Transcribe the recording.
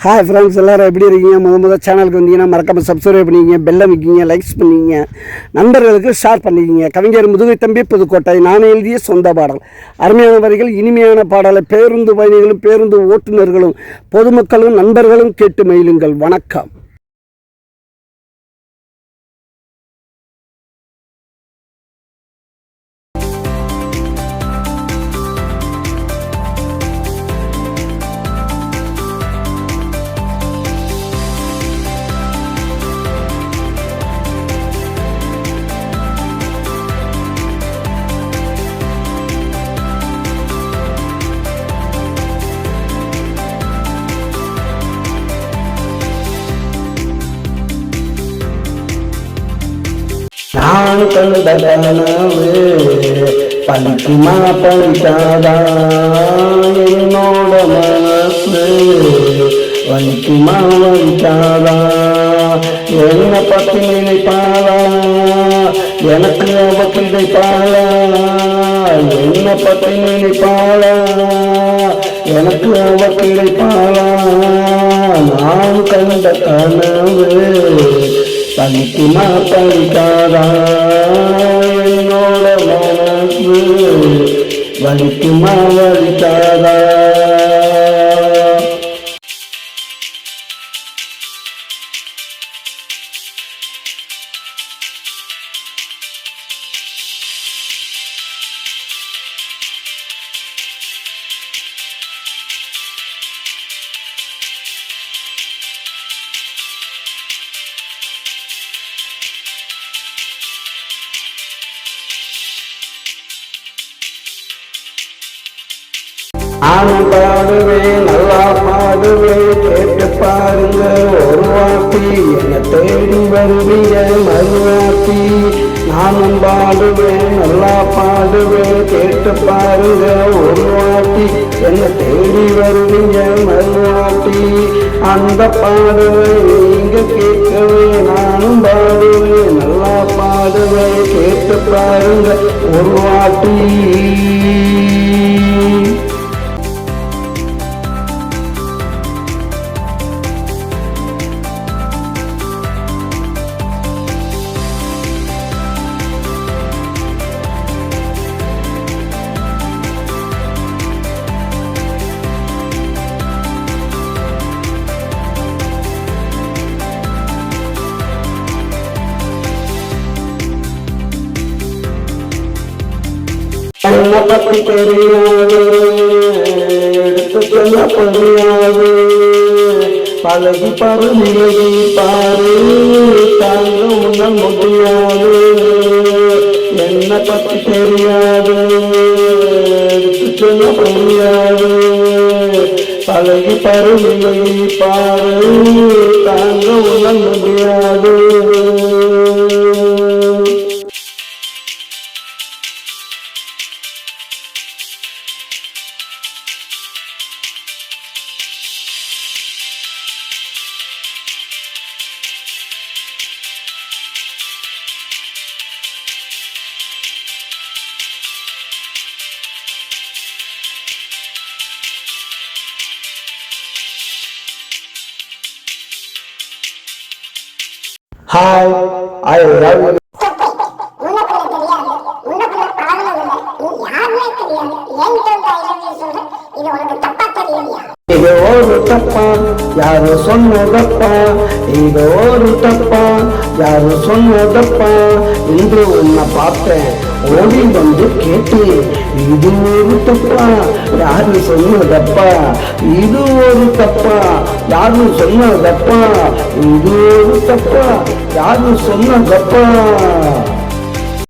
Hi friends, எல்லோரும் எப்படி இருக்கீங்க? முதல் சேனலுக்கு வந்தீங்கன்னா மறக்காமல் சப்ஸ்கிரைப் பண்ணிக்கிங்க, பெல் அமைக்கிங்க, லைக்ஸ் பண்ணிக்கிங்க, நண்பர்களுக்கு ஷேர் பண்ணிக்கிங்க. கவிஞர் முதுகை தம்பி புதுக்கோட்டை. நான் எழுதிய சொந்த பாடல். அருமையான வரிகள், இனிமையான பாடலை பேருந்து பயணிகளும் பேருந்து ஓட்டுநர்களும் பொதுமக்களும் நண்பர்களும் கேட்டு மகிழுங்கள். வணக்கம். நான் கண்ட கனவு பலிக்குமா பலிக்காதா? என்னோட மனசு வலிக்குமா வலிக்காதா? என்ன பத்தி நினைப்பாளா? எனக்கு அவ கிடைப்பாளா? என்ன பத்தி நினைப்பாளா? எனக்கு அவ கிடைப்பாளா? நான் கண்ட கனவு பலிக்குமா பலிக்காதா? என்னோட மனசு வலிக்குமா வலிக்காதா? நானும் பாடுவேன், நல்லா பாடுவேன், கேட்டு பாருங்க ஒரு வாட்டி. என்னை தேடி வருவீங்க மறுவாட்டி. நானும் பாடுவேன், நல்லா பாடுவேன், கேட்டு பாருங்க ஒரு வாட்டி. என்னை தேடி வருவீங்க மறுவாட்டி. அந்த பாடுவேன் நீங்க கேட்கவே, நானும் பாடுவேன், நல்லா பாடுவேன், கேட்டு பாருங்க ஒரு வாட்டி. என்ன பத்தி தெரியாது, எடுத்து சொல்ல புரியாது. பழகி பாரு, விலகி பாரு, தாங்க உன்ன முடியாது. என்ன பத்தி தெரியாது, எடுத்து சொல்ல புரியாது. பழகி பாரு, விலகி பாரு, தாங்க உன்ன முடியாது. Hi, I love you. இது ஒரு தப்பா, யாரு சொன்னதப்பா? இது ஒரு தப்பா, யாரு சொன்னதப்பா? இன்று உன்னை பார்த்தேன், ஓடி வந்து கேட்டு, இது ஒரு தப்பா, யாரு சொன்னதப்பா? இது ஒரு தப்பா, யாரு சொன்னதப்பா? இது ஒரு தப்பா, யாரு சொன்னதப்பா?